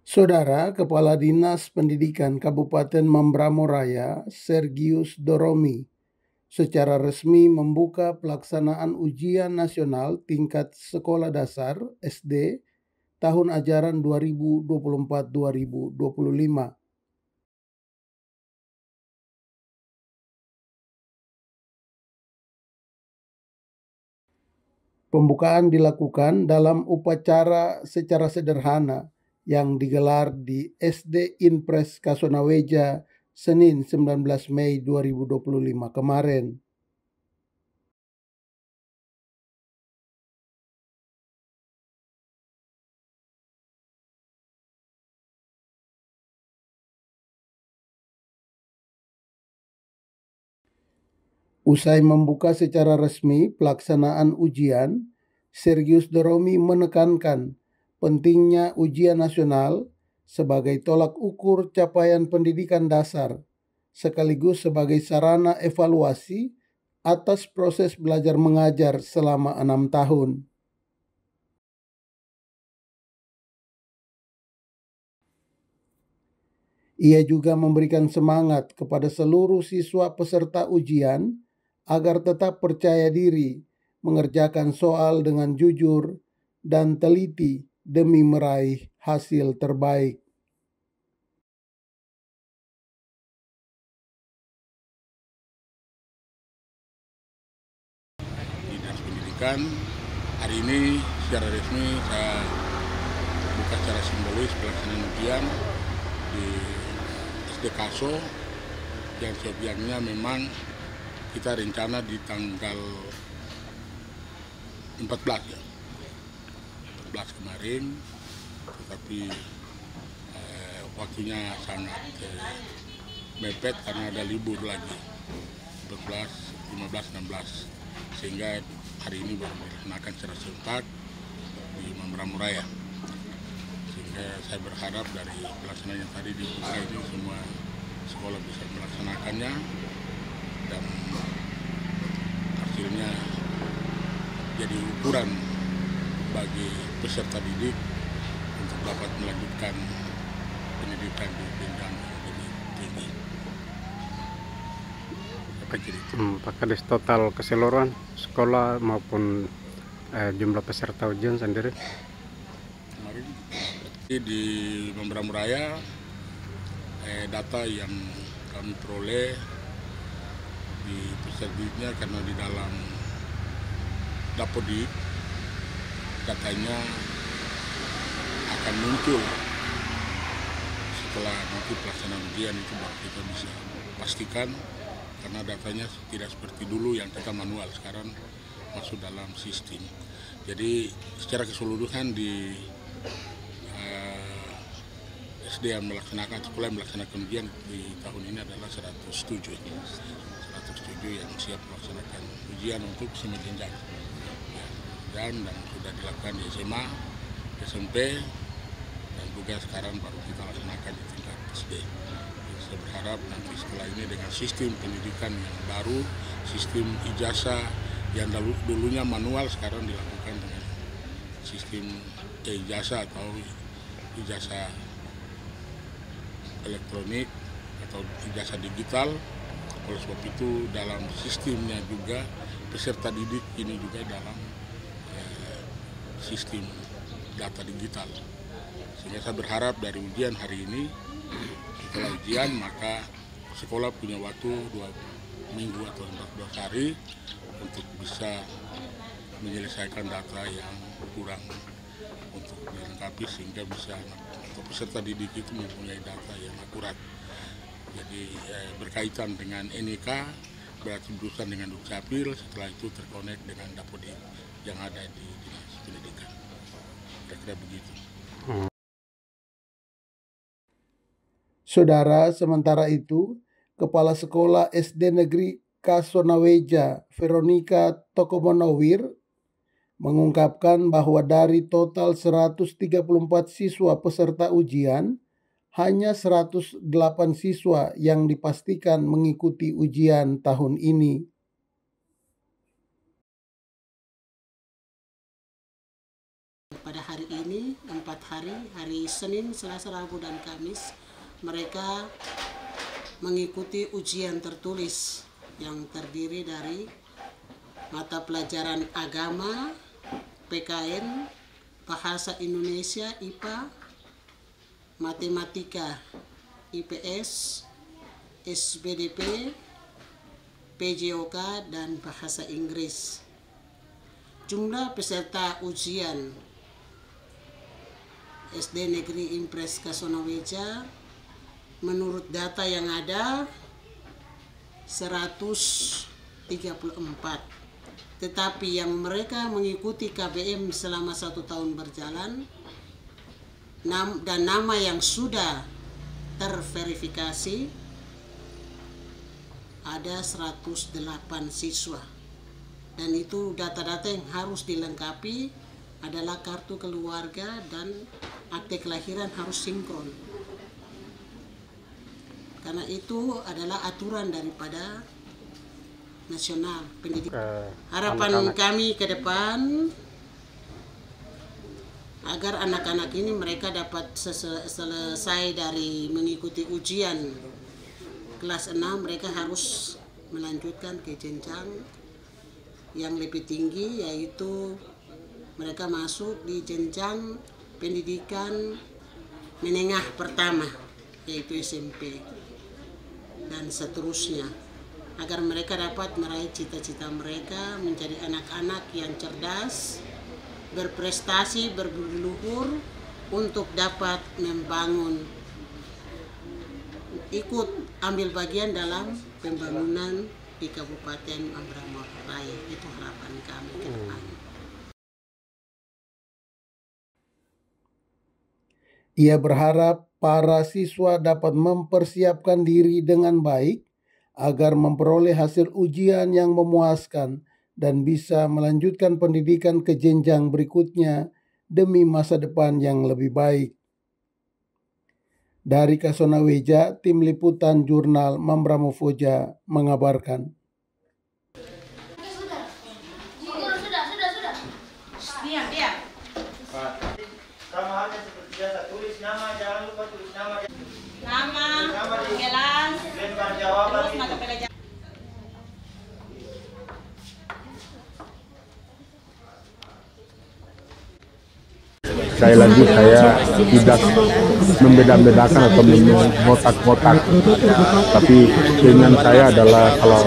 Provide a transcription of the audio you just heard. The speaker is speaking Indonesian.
Saudara Kepala Dinas Pendidikan Kabupaten Mambramo Raya, Sergius Doromi, secara resmi membuka pelaksanaan ujian nasional tingkat sekolah dasar SD tahun ajaran 2024-2025. Pembukaan dilakukan dalam upacara secara sederhana yang digelar di SD Inpres Kasonaweja Senin 19 Mei 2025 kemarin. Usai membuka secara resmi pelaksanaan ujian, Sergius Doromi menekankan pentingnya ujian nasional sebagai tolak ukur capaian pendidikan dasar, sekaligus sebagai sarana evaluasi atas proses belajar mengajar selama 6 tahun. Ia juga memberikan semangat kepada seluruh siswa peserta ujian agar tetap percaya diri, mengerjakan soal dengan jujur dan teliti demi meraih hasil terbaik. Dinas Pendidikan hari ini secara resmi saya buka secara simbolis pelaksanaan ujian di SD Kaso yang sebenarnya memang kita rencana di tanggal 14 ya, 14 kemarin, tetapi waktunya sangat mepet karena ada libur lagi 14, 15, 16 sehingga hari ini baru dilaksanakan secara serentak di Mambramo Raya. Sehingga saya berharap dari pelaksanaan yang tadi dibuka ini semua sekolah bisa melaksanakannya dan hasilnya jadi ukuran bagi peserta didik untuk dapat melanjutkan pendidikan di jenjang yang lebih tinggi. Apakah di total keseluruhan sekolah maupun jumlah peserta ujian sendiri? Kemarin di Mambramo Raya data yang kami peroleh di peserta didiknya karena di dalam Dapodik datanya akan muncul setelah nanti pelaksanaan ujian itu baru kita bisa pastikan karena datanya tidak seperti dulu yang kita manual, sekarang masuk dalam sistem. Jadi secara keseluruhan di SD yang melaksanakan sekolah yang melaksanakan ujian di tahun ini adalah 107 yang siap melaksanakan ujian untuk semua jenjang dan sudah dilakukan di SMA, SMP dan juga sekarang baru kita laksanakan di tingkat SD. Saya berharap nanti setelah ini dengan sistem pendidikan yang baru, sistem ijazah yang dulunya manual sekarang dilakukan dengan sistem ijazah atau ijazah elektronik atau ijazah digital. Oleh sebab itu dalam sistemnya juga peserta didik ini juga dalam sistem data digital. Sehingga saya berharap dari ujian hari ini, setelah ujian maka sekolah punya waktu 2 minggu atau 14 hari untuk bisa menyelesaikan data yang kurang untuk dilengkapi sehingga bisa atau peserta didik itu mempunyai data yang akurat. Jadi berkaitan dengan NIK berarti berurusan dengan Dukcapil, setelah itu terkonek dengan Dapodik yang ada di Dinas Pendidikan. Kira-kira begitu. Saudara, sementara itu, Kepala Sekolah SD Negeri Kasonaweja, Veronica Tokomonowir, mengungkapkan bahwa dari total 134 siswa peserta ujian, hanya 108 siswa yang dipastikan mengikuti ujian tahun ini. pada hari ini 4 hari, hari Senin, Selasa, Rabu, dan Kamis, mereka mengikuti ujian tertulis yang terdiri dari mata pelajaran agama, PKN, bahasa Indonesia, IPA, matematika, IPS, SBDP, PJOK, dan bahasa Inggris. Jumlah peserta ujian SD Negeri Impres Kasonaweja menurut data yang ada 134. Tetapi yang mereka mengikuti KBM selama 1 tahun berjalan dan nama yang sudah terverifikasi ada 108 siswa, dan itu data-data yang harus dilengkapi adalah kartu keluarga dan akte kelahiran harus sinkron, karena itu adalah aturan daripada nasional pendidikan. Harapan kami ke depan agar anak-anak ini mereka dapat selesai dari mengikuti ujian kelas 6, mereka harus melanjutkan ke jenjang yang lebih tinggi, yaitu mereka masuk di jenjang pendidikan menengah pertama, yaitu SMP, dan seterusnya, agar mereka dapat meraih cita-cita mereka menjadi anak-anak yang cerdas, berprestasi, berbudi luhur, untuk dapat membangun, ikut ambil bagian dalam pembangunan di Kabupaten Mamberamo-Raya. Itu harapan kami ke depan. Ia berharap para siswa dapat mempersiapkan diri dengan baik agar memperoleh hasil ujian yang memuaskan dan bisa melanjutkan pendidikan ke jenjang berikutnya demi masa depan yang lebih baik. Dari Kasonaweja, Tim Liputan Jurnal Mambramofoja mengabarkan. Diam. Sama halnya seperti biasa, tulis nama, jangan lupa tulis nama. Nama, kelas, Lembar jawaban terus mata pelajaran. Sekali lagi saya tidak membeda-bedakan atau memotak-motak, tapi keinginan saya adalah kalau